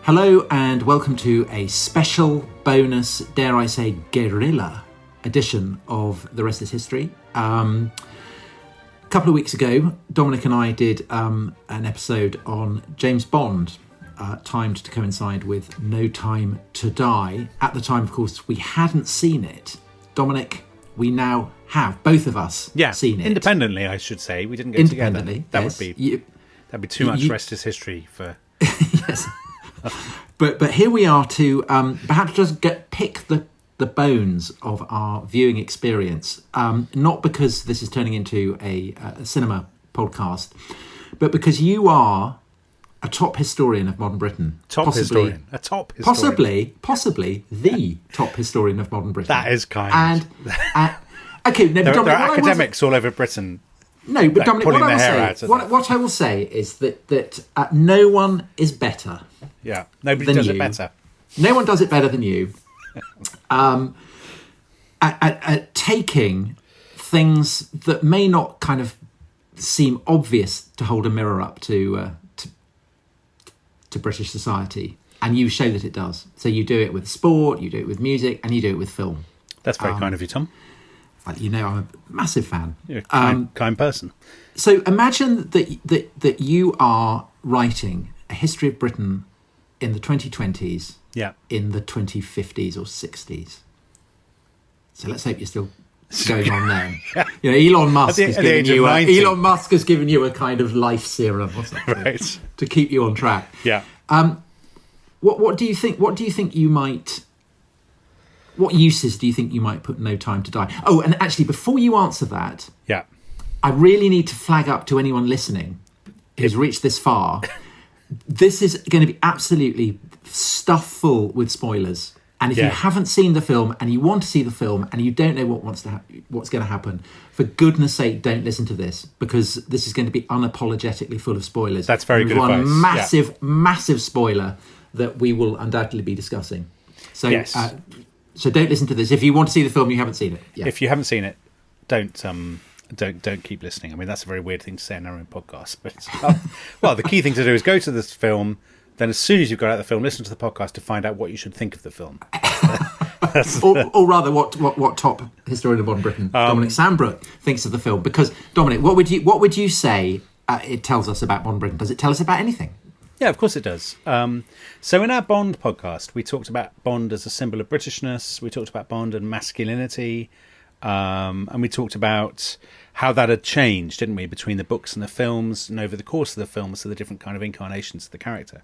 Hello and welcome to a special bonus, dare I say, guerrilla edition of The Rest is History. A couple of weeks ago, Dominic and I did an episode on James Bond, timed to coincide with No Time to Die. At the time, of course, we hadn't seen it. Dominic, we now have, both of us, seen it. Independently, I should say. We didn't go together. That'd be too much Rest is History for... Yes. But here we are to perhaps just pick the bones of our viewing experience, not because this is turning into a cinema podcast, but because you are a top historian of modern Britain. Possibly the top historian of modern Britain. That is kind. Okay, no, there are academics all over Britain. No, but Dominic, what I will say is that no one is better. Yeah, nobody does it better. No one does it better than you. At taking things that may not kind of seem obvious to hold a mirror up to British society, and you show that it does. So you do it with sport, you do it with music, and you do it with film. That's very kind of you, Tom. You know, I'm a massive fan. You're a kind person. So imagine that you are writing a history of Britain in the 2020s, in the 2050s or 60s. So let's hope you're still going on then. You know, Elon Musk has given you a kind of life serum or something, right, to keep you on track. Yeah. What do you think? What uses do you think you might put No Time to Die? Oh, and actually, before you answer that, I really need to flag up to anyone listening who's reached this far. This is going to be absolutely stuffed full with spoilers. And if you haven't seen the film and you want to see the film and you don't know what's going to happen, for goodness sake, don't listen to this, because this is going to be unapologetically full of spoilers. That's very good advice. One massive spoiler that we will undoubtedly be discussing. So, so don't listen to this. If you want to see the film, you haven't seen it. Yeah. If you haven't seen it, don't keep listening. I mean, that's a very weird thing to say in our own podcast. But well, the key thing to do is go to this film. Then, as soon as you've got out of the film, listen to the podcast to find out what you should think of the film. or rather, what top historian of modern Britain, Dominic Sandbrook, thinks of the film. Because Dominic, what would you say it tells us about modern Britain? Does it tell us about anything? Yeah, of course it does. So in our Bond podcast, we talked about Bond as a symbol of Britishness. We talked about Bond and masculinity. And we talked about how that had changed, didn't we, between the books and the films and over the course of the films, so the different kind of incarnations of the character.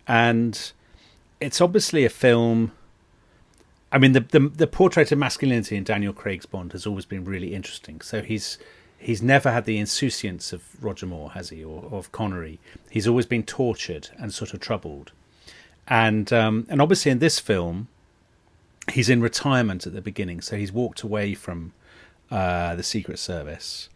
And it's obviously a film... I mean, the portrait of masculinity in Daniel Craig's Bond has always been really interesting. So he's never had the insouciance of Roger Moore, has he, or of Connery. He's always been tortured and sort of troubled. And obviously in this film, he's in retirement at the beginning, so he's walked away from the Secret Service.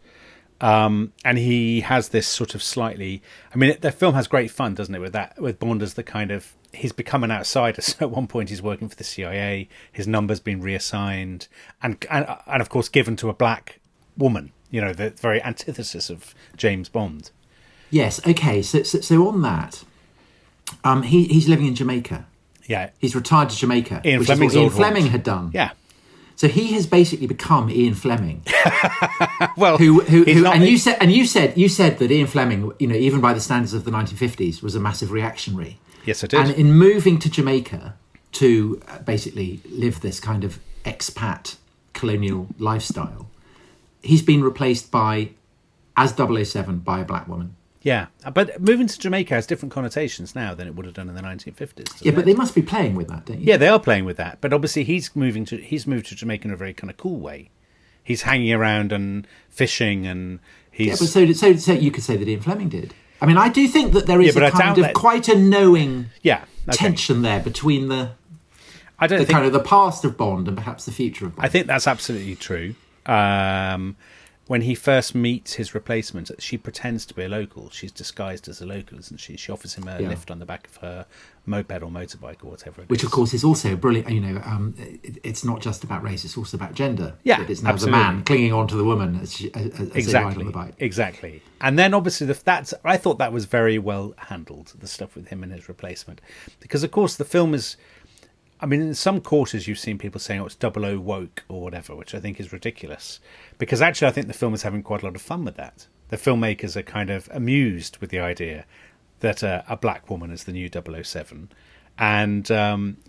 And he has this sort of slightly... I mean, the film has great fun, doesn't it, with Bond as the kind of... He's become an outsider, so at one point he's working for the CIA, his number's been reassigned, and of course given to a black woman, you know, the very antithesis of James Bond. Yes, okay, so on that, he's living in Jamaica. Yeah. He's retired to Jamaica, which is what Ian Fleming had done. Yeah. So he has basically become Ian Fleming. Well, you said that Ian Fleming, you know, even by the standards of the 1950s, was a massive reactionary. Yes, I did. And in moving to Jamaica to basically live this kind of expat colonial lifestyle, he's been replaced as 007 by a black woman. Yeah, but moving to Jamaica has different connotations now than it would have done in the 1950s. Yeah, but they must be playing with that, don't you? Yeah, they are playing with that. But obviously he's moved to Jamaica in a very kind of cool way. He's hanging around and fishing, and he's... Yeah, but so you could say that Ian Fleming did. I mean, I do think that there is quite a knowing tension there between the past of Bond and perhaps the future of Bond. I think that's absolutely true. when he first meets his replacement, she pretends to be a local. She's disguised as a local, isn't she? She offers him a lift on the back of her moped or motorbike or whatever it is. Which, of course, is also brilliant. It's not just about race; it's also about gender. Yeah, it's now absolutely. the man clinging on to the woman as they ride on the bike. Exactly. And then, obviously, I thought that was very well handled, the stuff with him and his replacement. Because, of course, the film is... I mean, in some quarters, you've seen people saying, it's 00 woke or whatever, which I think is ridiculous. Because actually, I think the film is having quite a lot of fun with that. The filmmakers are kind of amused with the idea that a black woman is the new 007. And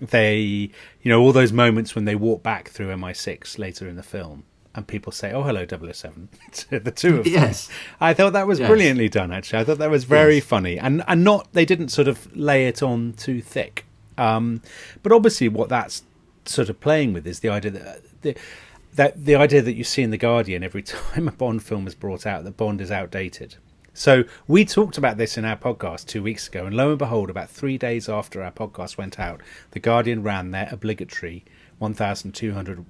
they, all those moments when they walk back through MI6 later in the film, and people say, "Oh, hello, 007," to the two of them. Yes. I thought that was brilliantly done, actually. I thought that was very funny. And they didn't sort of lay it on too thick. But obviously what that's sort of playing with is the idea that the idea that you see in The Guardian every time a Bond film is brought out, that Bond is outdated. So we talked about this in our podcast 2 weeks ago, and lo and behold, about 3 days after our podcast went out, The Guardian ran their obligatory 1,200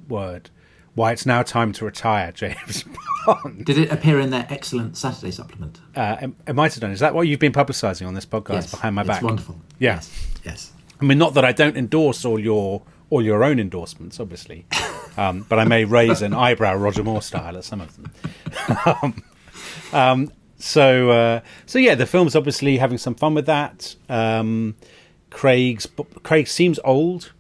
word, "Why it's now time to retire, James Bond." Did it appear in their excellent Saturday supplement? It might have done. Is that what you've been publicising on this podcast behind my back? It's wonderful. Yeah. Yes. I mean, not that I don't endorse all your own endorsements, obviously, but I may raise an eyebrow Roger Moore style at some of them. So yeah, the film's obviously having some fun with that. Craig seems old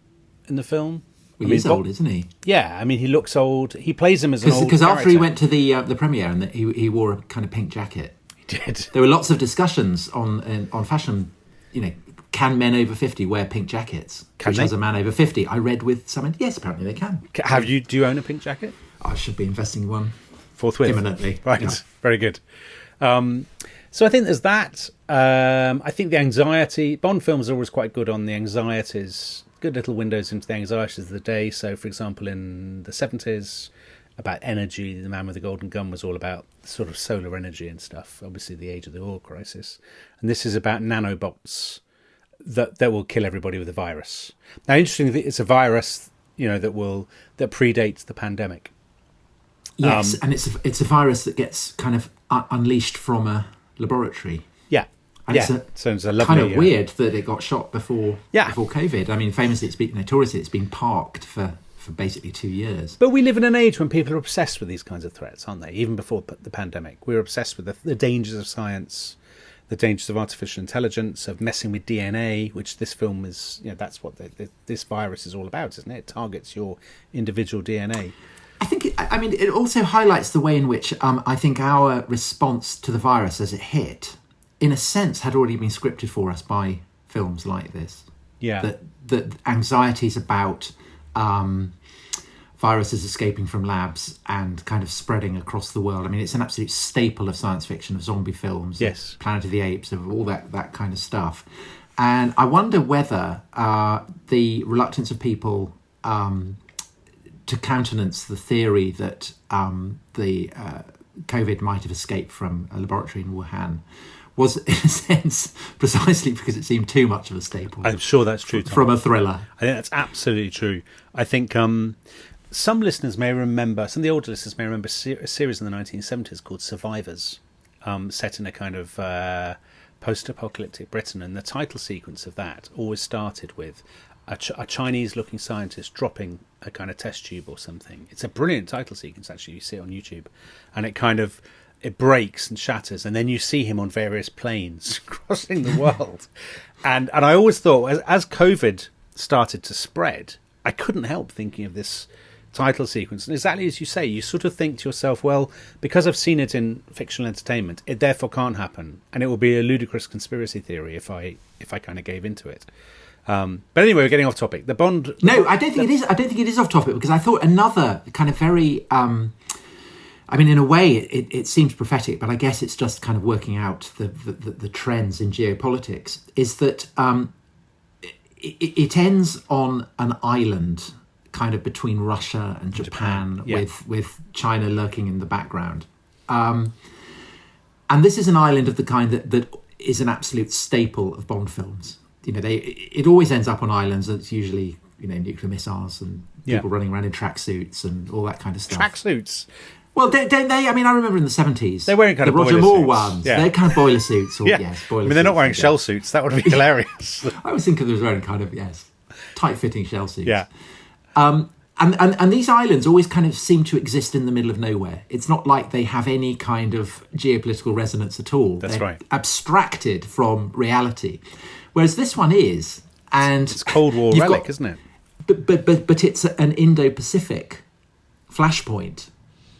in the film. Well, he's old, isn't he? Yeah, I mean, he looks old. He plays him as an old Because after character. he went to the premiere and he wore a kind of pink jacket. He did. There were lots of discussions on fashion. Can men over 50 wear pink jackets? Which, as a man over 50, I read with someone. Yes, apparently they can. Do you own a pink jacket? I should be investing in one forthwith, imminently. Right, yeah. Very good. So I think there's that. I think the anxiety. Bond films are always quite good on the anxieties. Good little windows into the anxieties of the day. So, for example, in the 70s, about energy, The Man with the Golden Gun was all about sort of solar energy and stuff. Obviously, the age of the oil crisis, and this is about nanobots that will kill everybody with a virus. Now, interestingly, it's a virus that predates the pandemic. Yes, and it's a virus that gets kind of unleashed from a laboratory. Yeah. And so it's a lovely, kind of weird that it got shot before COVID. I mean, famously, notoriously, it's been parked for basically 2 years. But we live in an age when people are obsessed with these kinds of threats, aren't they? Even before the pandemic, we were obsessed with the dangers of science, the dangers of artificial intelligence, of messing with DNA, which this film is, that's what this virus is all about, isn't it? It targets your individual DNA. I think, it also highlights the way in which I think our response to the virus as it hit, in a sense, had already been scripted for us by films like this. Yeah. That anxieties about viruses escaping from labs and kind of spreading across the world. I mean, it's an absolute staple of science fiction, of zombie films, yes, of Planet of the Apes, of all that kind of stuff. And I wonder whether the reluctance of people to countenance the theory that the COVID might have escaped from a laboratory in Wuhan was, in a sense, precisely because it seemed too much of a staple. I'm sure that's true, Tom. From a thriller. I think that's absolutely true. I think some listeners may remember, some of the older listeners may remember a series in the 1970s called Survivors, set in a kind of post-apocalyptic Britain, and the title sequence of that always started with a Chinese-looking scientist dropping a kind of test tube or something. It's a brilliant title sequence, actually. You see it on YouTube, and it breaks and shatters, and then you see him on various planes crossing the world. and I always thought, as COVID started to spread, I couldn't help thinking of this title sequence. And exactly as you say, you sort of think to yourself, well, because I've seen it in fictional entertainment, it therefore can't happen, and it will be a ludicrous conspiracy theory if I kind of gave into it. But anyway, we're getting off topic. The Bond. No, I don't think it is. I don't think it is off topic, because I thought another kind of very. In a way, it seems prophetic, but I guess it's just kind of working out the trends in geopolitics. Is that it ends on an island, kind of between Russia and Japan. Yeah. with China lurking in the background, and this is an island of the kind that is an absolute staple of Bond films. It always ends up on islands. It's usually nuclear missiles and people running around in tracksuits and all that kind of stuff. Tracksuits. Well, don't they? I mean, I remember in the 70s. They're wearing kind of Roger boiler Moore suits. ones. Yeah. They're kind of boiler suits. Or, Yeah. Yes, boiler I mean, they're not suits, wearing shell suits. That would be hilarious. I was thinking they were wearing kind of, tight-fitting shell suits. Yeah. And these islands always kind of seem to exist in the middle of nowhere. It's not like they have any kind of geopolitical resonance at all. That's They're right. abstracted from reality. Whereas this one is. And it's Cold War relic, isn't it? But it's an Indo-Pacific flashpoint.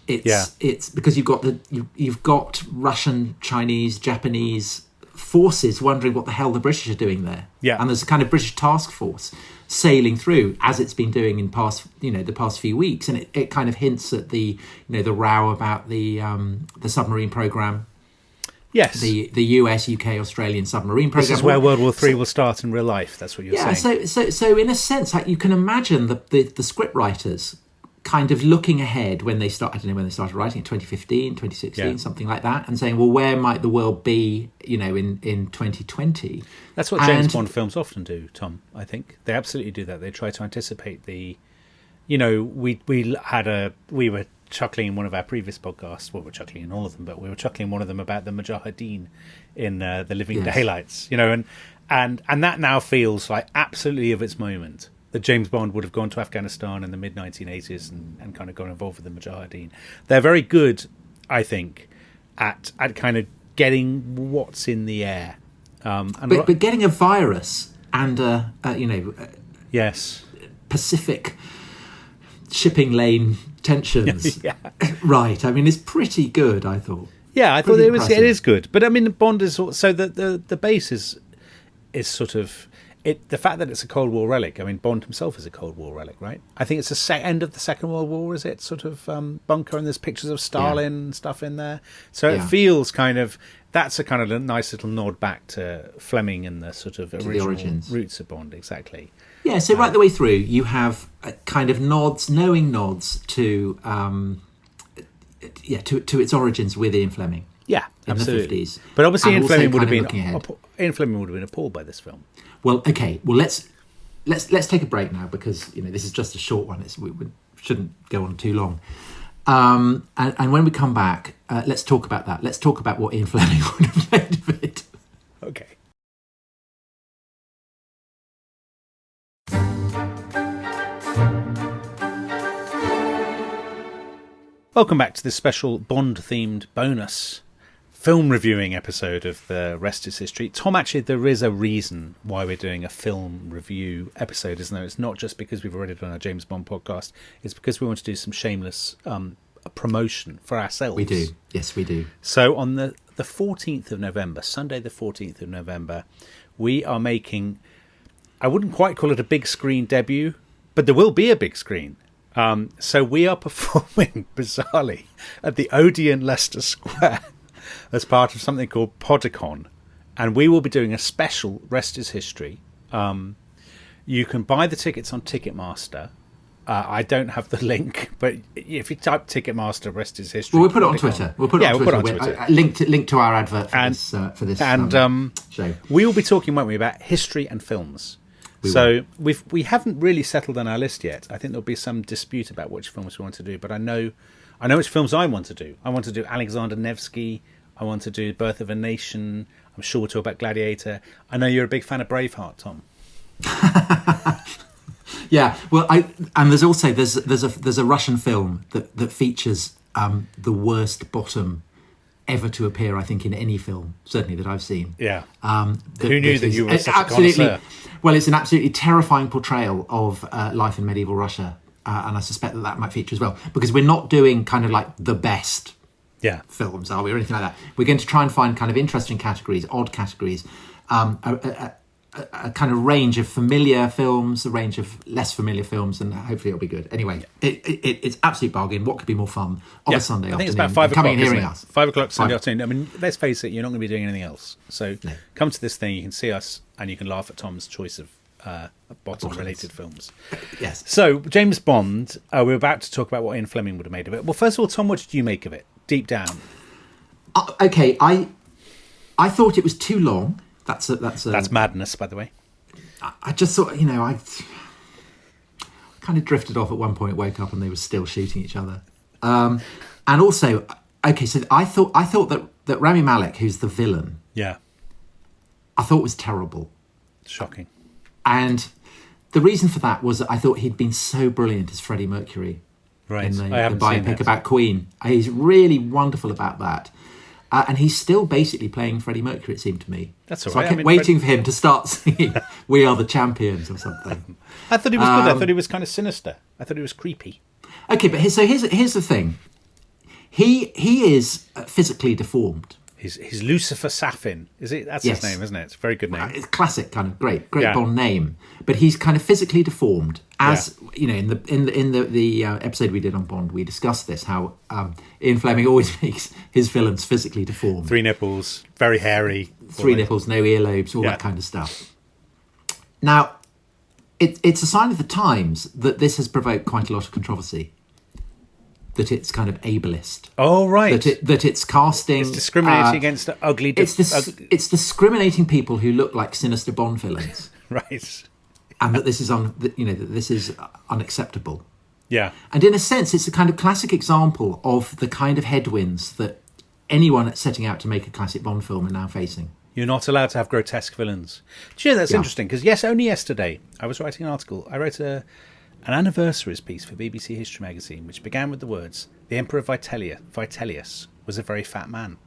It's because you've got Russian, Chinese, Japanese forces wondering what the hell the British are doing there. Yeah. And there's a kind of British task force sailing through, as it's been doing in the past few weeks, and it kind of hints at the row about the submarine program. Yes, the US, UK, Australian submarine program. This is where World War III will start in real life. That's what you're saying. So in a sense, like, you can imagine the script writers kind of looking ahead when they start. I don't know when they started writing it, 2015, 2016, something like that, and saying, well, where might the world be, in 2020? That's what James Bond films often do, Tom. I think they absolutely do that. They try to anticipate the, we were chuckling in one of our previous podcasts. Well, we're chuckling in all of them, but we were chuckling in one of them about the Mujahideen in The Living Daylights, and that now feels like absolutely of its moment. That James Bond would have gone to Afghanistan in the mid-1980s and kind of got involved with the Mujahideen. They're very good, I think, at kind of getting what's in the air. But getting a virus and yes, Pacific shipping lane tensions, right? I mean, it's pretty good, I thought. Yeah, I thought it is good. But I mean, Bond is so the base is sort of. The fact that it's a Cold War relic, I mean, Bond himself is a Cold War relic, right? I think it's the end of the Second World War, is it? Sort of bunker, and there's pictures of Stalin and stuff in there. So it feels kind of, that's a kind of a nice little nod back to Fleming and the sort of original roots of Bond, exactly. Yeah, so right the way through, you have kind of knowing nods to its origins with Ian Fleming. Yeah, in absolutely. the 50s. But obviously Ian Fleming would have been appalled by this film. Well, okay. Well, let's take a break now, because this is just a short one. We shouldn't go on too long. And when we come back, let's talk about that. Let's talk about what Ian Fleming would have made of it. Okay. Welcome back to this special Bond-themed bonus film reviewing episode of The Rest is History. Tom, actually, there is a reason why we're doing a film review episode, isn't there? It's not just because we've already done a James Bond podcast. It's because we want to do some shameless promotion for ourselves. We do. Yes, we do. So on the 14th of November, Sunday the 14th of November, we are making, I wouldn't quite call it a big screen debut, but there will be a big screen. So we are performing, bizarrely, at the Odeon Leicester Square as part of something called Podicon, and we will be doing a special Rest is History. You can buy the tickets on Ticketmaster. I don't have the link, but if you type Ticketmaster Rest is History, we'll put it on Twitter. We'll put it on Twitter. Link to our advert for this show. We will be talking, won't we, about history and films. We haven't really settled on our list yet. I think there'll be some dispute about which films we want to do, but I know which films I want to do. I want to do Alexander Nevsky. I want to do Birth of a Nation. I'm sure we'll talk about Gladiator. I know you're a big fan of Braveheart, Tom. Yeah, well, there's also there's a Russian film that features the worst bottom ever to appear, I think, in any film, certainly that I've seen. Yeah. Who knew that you were such a connoisseur? Well, it's an absolutely terrifying portrayal of life in medieval Russia, and I suspect that might feature as well, because we're not doing kind of like the best films, are we, or anything like that. We're going to try and find kind of interesting categories, odd categories, a kind of range of familiar films, a range of less familiar films, and hopefully it'll be good. Anyway, it's absolute bargain. What could be more fun on a Sunday afternoon? I think it's about 5 o'clock, coming and hearing us. 5 o'clock Sunday afternoon. I mean, let's face it, you're not going to be doing anything else. So come to this thing, you can see us, and you can laugh at Tom's choice of bottom-related films. Yes. So, James Bond, we're about to talk about what Ian Fleming would have made of it. Well, first of all, Tom, what did you make of it, deep down? Okay, I thought it was too long. That's madness, by the way. I just thought, I kind of drifted off at one point, woke up and they were still shooting each other. And also, okay, so I thought that Rami Malek, who's the villain, I thought was terrible. Shocking. And the reason for that was that I thought he'd been so brilliant as Freddie Mercury in the biopic about Queen. He's really wonderful about that. And he's still basically playing Freddie Mercury, it seemed to me. That's all right. So I kept waiting for him to start singing We Are the Champions or something. I thought he was good. I thought he was kind of sinister. I thought he was creepy. Okay, but here's the thing. He is physically deformed. He's Lucifer Safin. Is it? That's his name, isn't it? It's a very good name. It's classic, kind of great Bond name. But he's kind of physically deformed. As you know, in the episode we did on Bond, we discussed this. How Ian Fleming always makes his villains physically deformed. 3 nipples, very hairy. 3 nipples, no earlobes, all that kind of stuff. Now, it's a sign of the times that this has provoked quite a lot of controversy. That it's kind of ableist. Oh, right. That it's casting... It's discriminating against the ugly... It's discriminating people who look like sinister Bond villains. Right. And that this is that this is unacceptable. Yeah. And in a sense, it's a kind of classic example of the kind of headwinds that anyone setting out to make a classic Bond film are now facing. You're not allowed to have grotesque villains. Do you know, that's interesting, because only yesterday, I was writing an article. I wrote an anniversaries piece for BBC History magazine, which began with the words, "The Emperor Vitellius was a very fat man."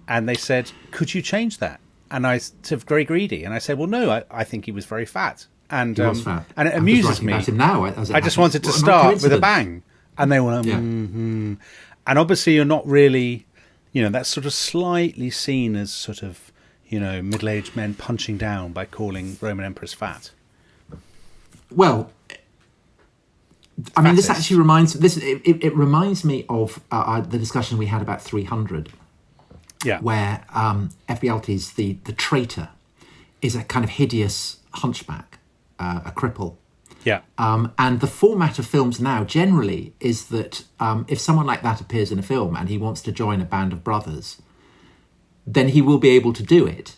And they said, "Could you change that?" And I was very greedy. And I said, "Well, no, I think he was very fat." And he was fat. And it amuses me. About him now, I just wanted to start with a bang. And they were like, And obviously you're not really, that's sort of slightly seen as sort of, middle-aged men punching down by calling Roman emperors fat. Well... I mean, this actually reminds it reminds me of the discussion we had about 300, where Ephialtes, the traitor, is a kind of hideous hunchback, a cripple. Yeah. And the format of films now generally is that if someone like that appears in a film and he wants to join a band of brothers, then he will be able to do it.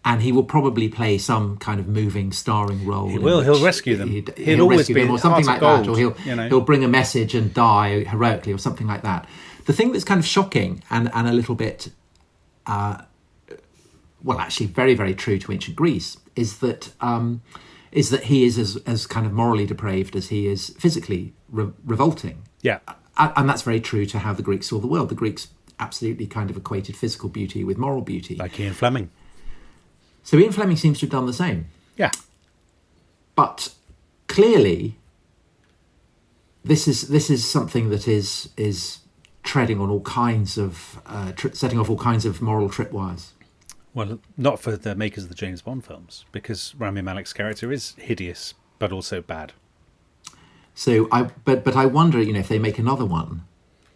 And he will probably play some kind of moving, starring role. He will. He'll rescue them. He'll always be or something like that, or he'll bring a message and die heroically, or something like that. The thing that's kind of shocking and a little bit, actually very, very true to ancient Greece, is that he is as kind of morally depraved as he is physically revolting. Yeah, and that's very true to how the Greeks saw the world. The Greeks absolutely kind of equated physical beauty with moral beauty, like Ian Fleming. So Ian Fleming seems to have done the same. Yeah. But clearly, this is something that is treading on all kinds of setting off all kinds of moral tripwires. Well, not for the makers of the James Bond films, because Rami Malek's character is hideous but also bad. So but I wonder, if they make another one,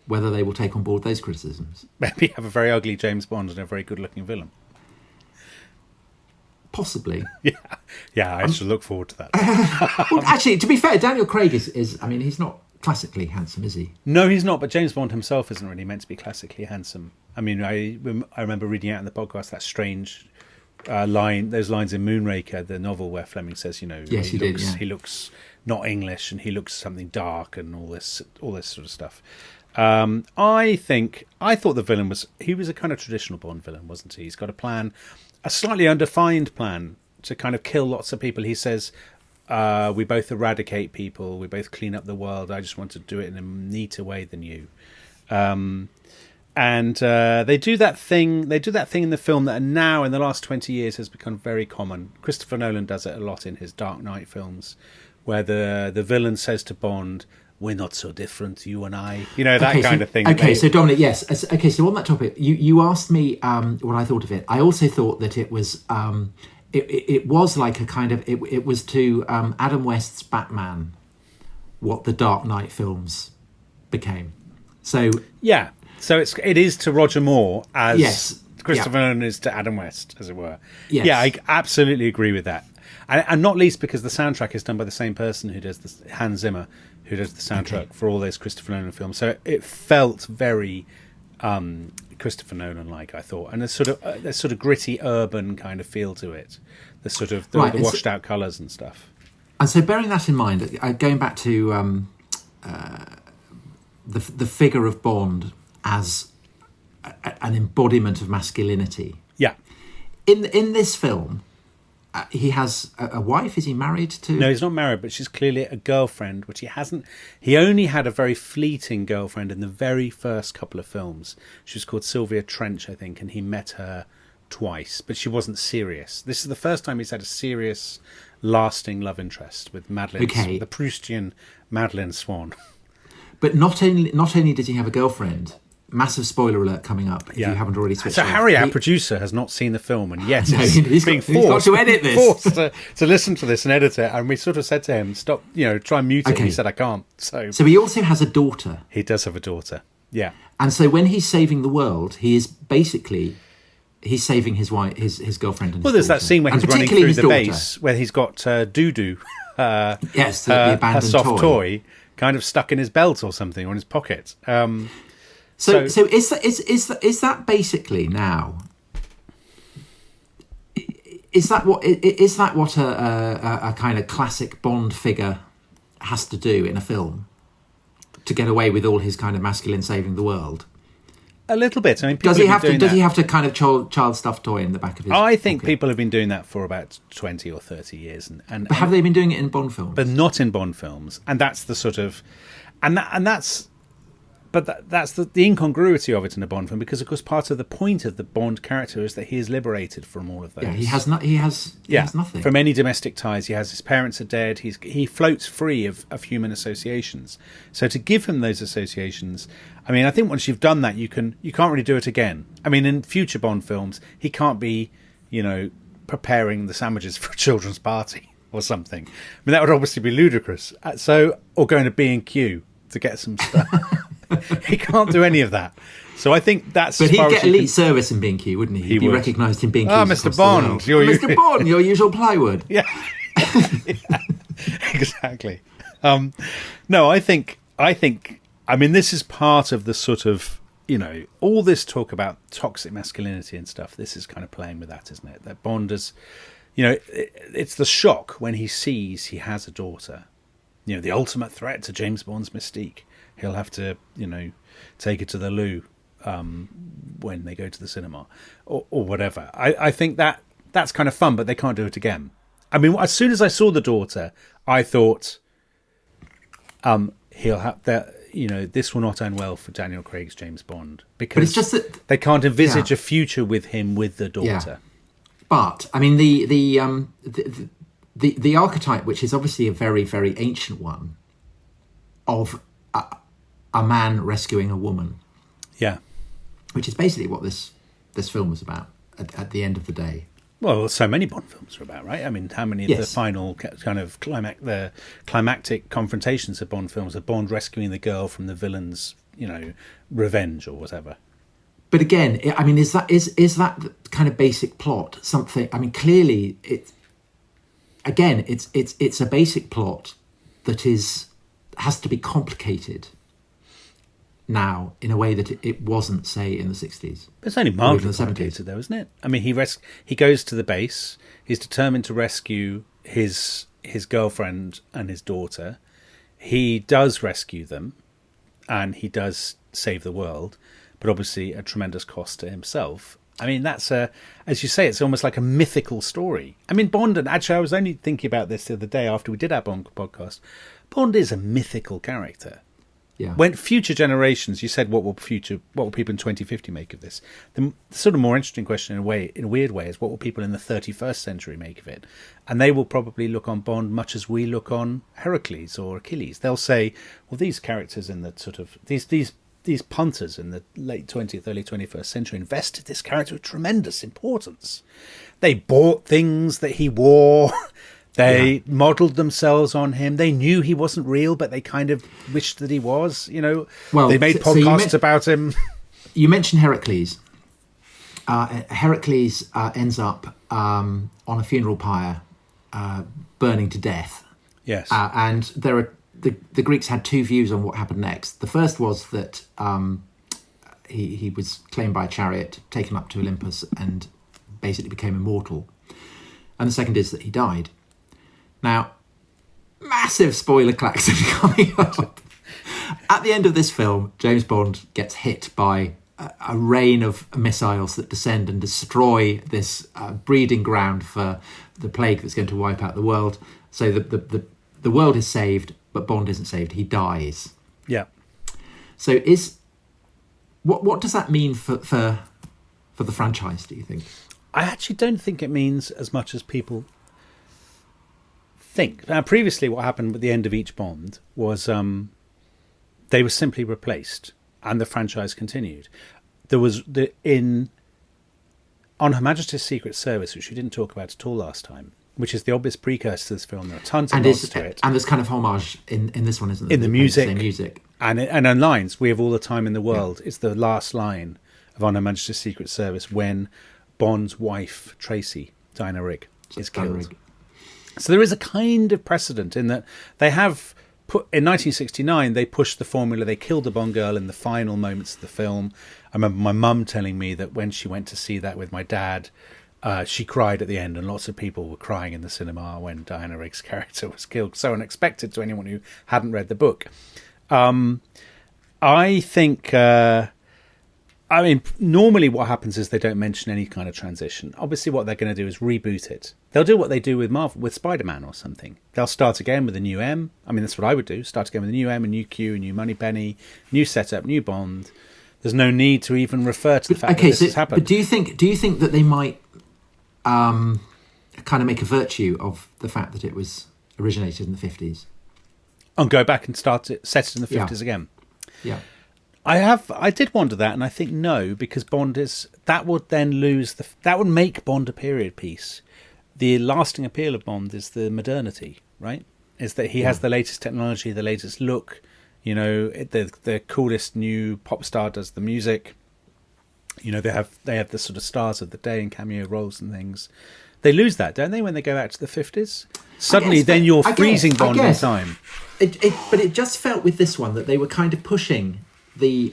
whether they will take on board those criticisms. Maybe have a very ugly James Bond and a very good-looking villain. Possibly. Yeah, I should look forward to that. Well, actually, to be fair, Daniel Craig is I mean, he's not classically handsome, is he? No, he's not, but James Bond himself isn't really meant to be classically handsome. I mean, I remember reading out in the podcast that strange those lines in Moonraker, the novel, where Fleming says, yes, he looks not English and he looks something dark and all this sort of stuff. I thought the villain was a kind of traditional Bond villain, wasn't he? He's got a plan, a slightly undefined plan to kind of kill lots of people. He says, we both eradicate people, we both clean up the world, I just want to do it in a neater way than you. And they do that thing in the film that now in the last 20 years has become very common. Christopher Nolan does it a lot in his Dark Knight films, where the villain says to Bond, "We're not so different, you and I." That kind of thing. Okay, so Dominic, yes. Okay, so on that topic, you asked me what I thought of it. I also thought that it was it was like a kind of it was to Adam West's Batman what the Dark Knight films became. So yeah, so it is to Roger Moore as Christopher Nolan is to Adam West, as it were. Yes. Yeah, I absolutely agree with that, and not least because the soundtrack is done by the same person who does Hans Zimmer, who does the soundtrack for all those Christopher Nolan films. So it felt very Christopher Nolan-like, I thought, and there's sort of gritty urban kind of feel to it. The sort of the washed out colours and stuff. And so, bearing that in mind, going back to the figure of Bond as an embodiment of masculinity. Yeah. In this film, he has a wife. Is he married to? No, he's not married, but she's clearly a girlfriend, which he hasn't. He only had a very fleeting girlfriend in the very first couple of films. She was called Sylvia Trench, I think, and he met her twice, but she wasn't serious. This is the first time he's had a serious, lasting love interest with Madeleine, the Proustian Madeleine Swan. But not only does he have a girlfriend. Massive spoiler alert coming up if you haven't already switched So off. Harry, our producer, has not seen the film, and yet he's got to edit this. Forced to listen to this and edit it. And we sort of said to him, "Stop, try and mute it." And he said, "I can't." So he also has a daughter. He does have a daughter. Yeah. And so when he's saving the world, he is basically saving his wife, his girlfriend, and his there's daughter. that scene where he's running through the base where he's got Doo-Doo, yes, the abandoned soft toy, kind of stuck in his belt or something, or in his pocket. So is that basically now? Is that what a kind of classic Bond figure has to do in a film to get away with all his kind of masculine saving the world? A little bit. I mean, does he have to kind of child stuffed toy in the back of his? I think people have been doing that for about 20 or 30 years, and but have they been doing it in Bond films? But not in Bond films, and that's the sort of, that's the incongruity of it in a Bond film, because of course part of the point of the Bond character is that he is liberated from all of those. Yeah, he has nothing from any domestic ties. He has his parents are dead. He floats free of human associations. So to give him those associations, I mean, I think once you've done that, you can't really do it again. I mean, in future Bond films, he can't be, preparing the sandwiches for a children's party or something. I mean, that would obviously be ludicrous. Or going to B&Q to get some stuff. He can't do any of that. So I think that's. But he'd get elite service in B&Q, wouldn't he? He'd be recognised in B&Q. Oh, Mr. Bond, Mr. Bond, your usual plywood. Yeah, exactly. No, I think. I mean, this is part of the sort of all this talk about toxic masculinity and stuff. This is kind of playing with that, isn't it? That Bond is, it's the shock when he sees he has a daughter. The ultimate threat to James Bond's mystique. He'll have to, take her to the loo when they go to the cinema or whatever. I think that's kind of fun, but they can't do it again. I mean, as soon as I saw the daughter, I thought he'll have that. This will not end well for Daniel Craig's James Bond, because but it's just that they can't envisage a future with him with the daughter. Yeah. But I mean, the archetype, which is obviously a very, very ancient one, of a man rescuing a woman. Yeah. Which is basically what this film was about at the end of the day. Well, so many Bond films are about, right? I mean, how many of the final kind of climactic confrontations of Bond films are Bond rescuing the girl from the villain's, revenge or whatever? But again, I mean, is that kind of basic plot something? I mean, clearly it's a basic plot that has to be complicated now in a way that it wasn't, say, in the 60s. It's only mildly complicated, though, isn't it? I mean, he goes to the base. He's determined to rescue his girlfriend and his daughter. He does rescue them, and he does save the world, but obviously at tremendous cost to himself. I mean, that's as you say, it's almost like a mythical story. I mean, Bond, and actually I was only thinking about this the other day after we did our Bond podcast. Bond is a mythical character. Yeah. When future generations, you said, what will people in 2050 make of this? The sort of more interesting question in a weird way is, what will people in the 31st century make of it? And they will probably look on Bond much as we look on Heracles or Achilles. They'll say, well, these characters in the sort of these punters in the late 20th, early 21st century invested this character with tremendous importance. They bought things that he wore. They modelled themselves on him. They knew he wasn't real, but they kind of wished that he was. Well, they made podcasts about him. You mentioned Heracles. Heracles ends up on a funeral pyre, burning to death. Yes, and there are the Greeks had two views on what happened next. The first was that he was claimed by a chariot, taken up to Olympus, and basically became immortal. And the second is that he died. Now, massive spoiler klaxon coming up. at the end of this film, James Bond gets hit by a rain of missiles that descend and destroy this breeding ground for the plague that's going to wipe out the world. So the world is saved, but Bond isn't saved. He dies. Yeah. So what does that mean for the franchise, do you think? I actually don't think it means as much as people think. Now, previously, what happened at the end of each Bond was they were simply replaced, and the franchise continued. There was on Her Majesty's Secret Service, which we didn't talk about at all last time, which is the obvious precursor to this film. There are tons of nods to it, and there's kind of homage in this one, isn't there? In the music, and in lines. We have all the time in the world. It's the last line of On Her Majesty's Secret Service when Bond's wife Tracy, Diana Rigg, is killed. So there is a kind of precedent in that they have put in 1969. They pushed the formula. They killed the Bond girl in the final moments of the film. I remember my mum telling me that when she went to see that with my dad, she cried at the end, and lots of people were crying in the cinema when Diana Rigg's character was killed. So unexpected to anyone who hadn't read the book. I think. Normally what happens is they don't mention any kind of transition. Obviously, what they're going to do is reboot it. They'll do what they do with Marvel, with Spider-Man or something. They'll start again with a new M. I mean, that's what I would do. Start again with a new M, a new Q, a new Moneypenny, new setup, new Bond. There's no need to even refer to the fact that this has happened. But do you think that they might kind of make a virtue of the fact that it was originated in the 50s? And go back and set it in the 50s again? Yeah. I did wonder that, and I think no, because Bond that would make Bond a period piece. The lasting appeal of Bond is the modernity, right? Is that he has the latest technology, the latest look, the coolest new pop star does the music. They have the sort of stars of the day and cameo roles and things. They lose that, don't they, when they go back to the 50s? Suddenly, then you're freezing Bond in time. But it just felt with this one that they were kind of pushing the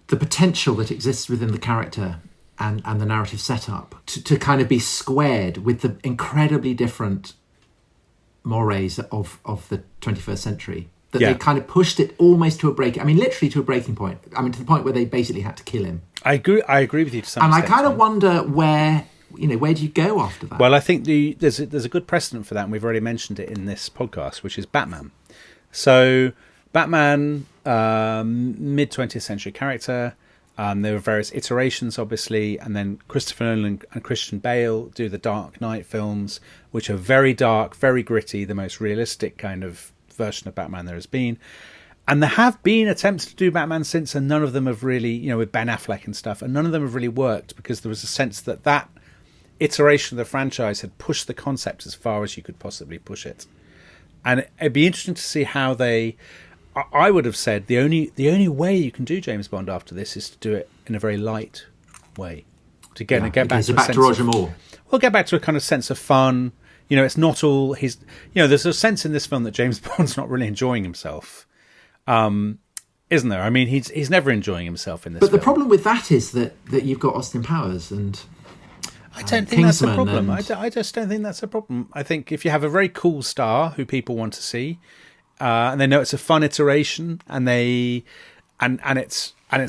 potential that exists within the character and the narrative setup to kind of be squared with the incredibly different mores of the 21st century. That they kind of pushed it almost to literally to a breaking point. To the point where they basically had to kill him. I agree with you to some extent. And I kind of wonder where do you go after that? Well, I think there's a good precedent for that, and we've already mentioned it in this podcast, which is Batman. So Batman, mid-20th century character. There were various iterations, obviously, and then Christopher Nolan and Christian Bale do the Dark Knight films, which are very dark, very gritty, the most realistic kind of version of Batman there has been. And there have been attempts to do Batman since, and none of them have really, with Ben Affleck and stuff, and none of them have really worked because there was a sense that iteration of the franchise had pushed the concept as far as you could possibly push it. And it'd be interesting to see how I would have said the only way you can do James Bond after this is to do it in a very light way. To get back to Roger Moore. We'll get back to a kind of sense of fun. It's not all his. There's a sense in this film that James Bond's not really enjoying himself, isn't there? He's never enjoying himself in this. But film. The problem with that is that you've got Austin Powers and. I don't think that's a problem. I just don't think that's a problem. I think if you have a very cool star who people want to see. And they know it's a fun iteration, and it's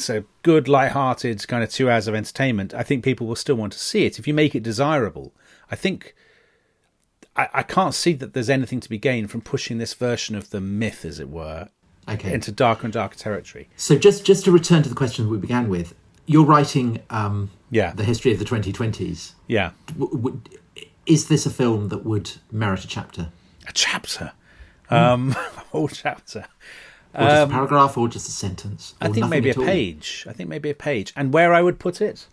a good, light-hearted kind of 2 hours of entertainment. I think people will still want to see it if you make it desirable. I think I can't see that there's anything to be gained from pushing this version of the myth, as it were, into darker and darker territory. So just to return to the question that we began with, you're writing the history of the 2020s. Yeah, is this a film that would merit a chapter? A chapter. Whole chapter, or just a paragraph, or just a sentence. I think maybe a page. And where I would put it,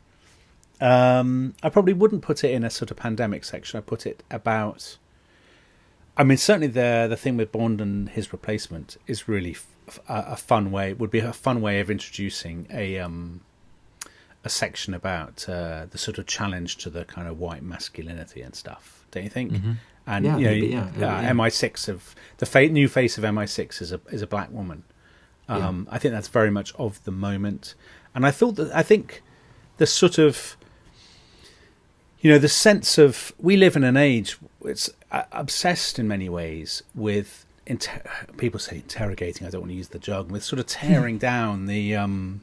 I probably wouldn't put it in a sort of pandemic section. I put it about. Certainly the thing with Bond and his replacement is really a fun way. Would be a fun way of introducing a section about the sort of challenge to the kind of white masculinity and stuff. Don't you think? Mm-hmm. And MI6 of the new face of MI6 is a black woman. I think that's very much of the moment, and I think the sort of the sense of we live in an age it's obsessed in many ways with people say interrogating. I don't want to use the jargon. With sort of tearing down the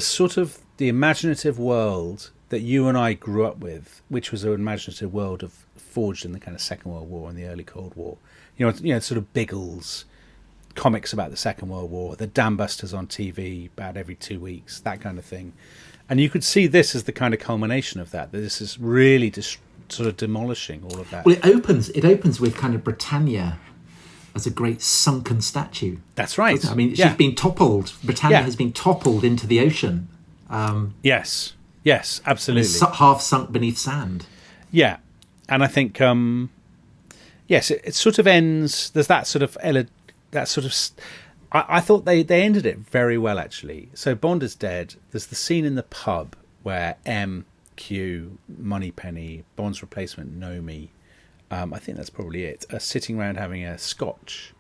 sort of the imaginative world that you and I grew up with, which was an imaginative world forged in the kind of Second World War and the early Cold War. Sort of Biggles, comics about the Second World War, the Dam Busters on TV about every 2 weeks, that kind of thing. And you could see this as the kind of culmination of that. This is really sort of demolishing all of that. Well, it opens with kind of Britannia as a great sunken statue. That's right. I mean, she's been toppled. Britannia has been toppled into the ocean. Yes, absolutely. Half sunk beneath sand. Yeah, and I think yes, it sort of ends. There's that sort of I thought they ended it very well, actually. So Bond is dead. There's the scene in the pub where M, Q, Moneypenny, Bond's replacement Nomi, I think that's probably it, are sitting around having a scotch,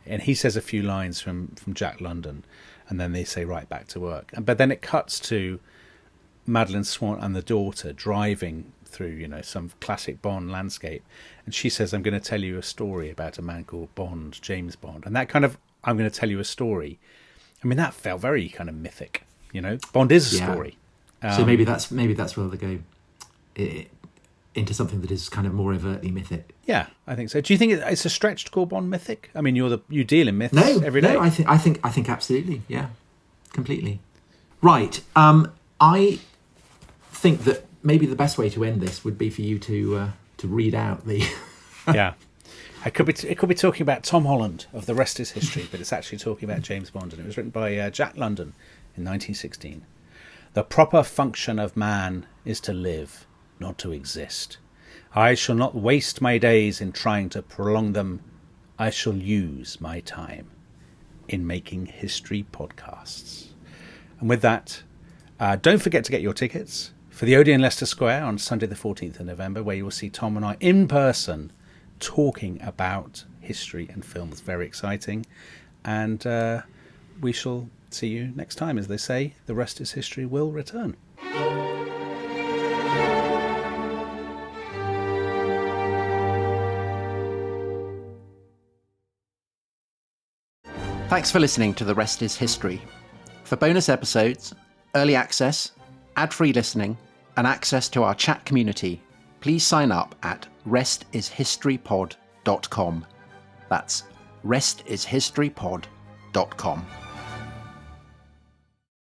and he says a few lines from Jack London, and then they say right back to work. But then it cuts to Madeline Swan and the daughter driving through, some classic Bond landscape, and she says, "I'm going to tell you a story about a man called Bond, James Bond," and that kind of "I'm going to tell you a story." I mean, that felt very kind of mythic. Bond is a story. So maybe that's where they go into something that is kind of more overtly mythic. Yeah, I think so. Do you think it's a stretch to call Bond mythic? I mean, you deal in myths every day. No, I think absolutely, yeah, completely. Right. I think that maybe the best way to end this would be for you to read out the. Yeah. It could be talking about Tom Holland of The Rest Is History, but it's actually talking about James Bond, and it was written by Jack London in 1916. The proper function of man is to live, not to exist. I shall not waste my days in trying to prolong them. I shall use my time in making history podcasts. And with that, don't forget to get your tickets for the Odeon Leicester Square on Sunday the 14th of November, where you will see Tom and I in person talking about history and film. It's very exciting. And we shall see you next time. As they say, the rest is history will return. Thanks for listening to The Rest is History. For bonus episodes, early access, ad-free listening, and access to our chat community, please sign up at restishistorypod.com. That's restishistorypod.com.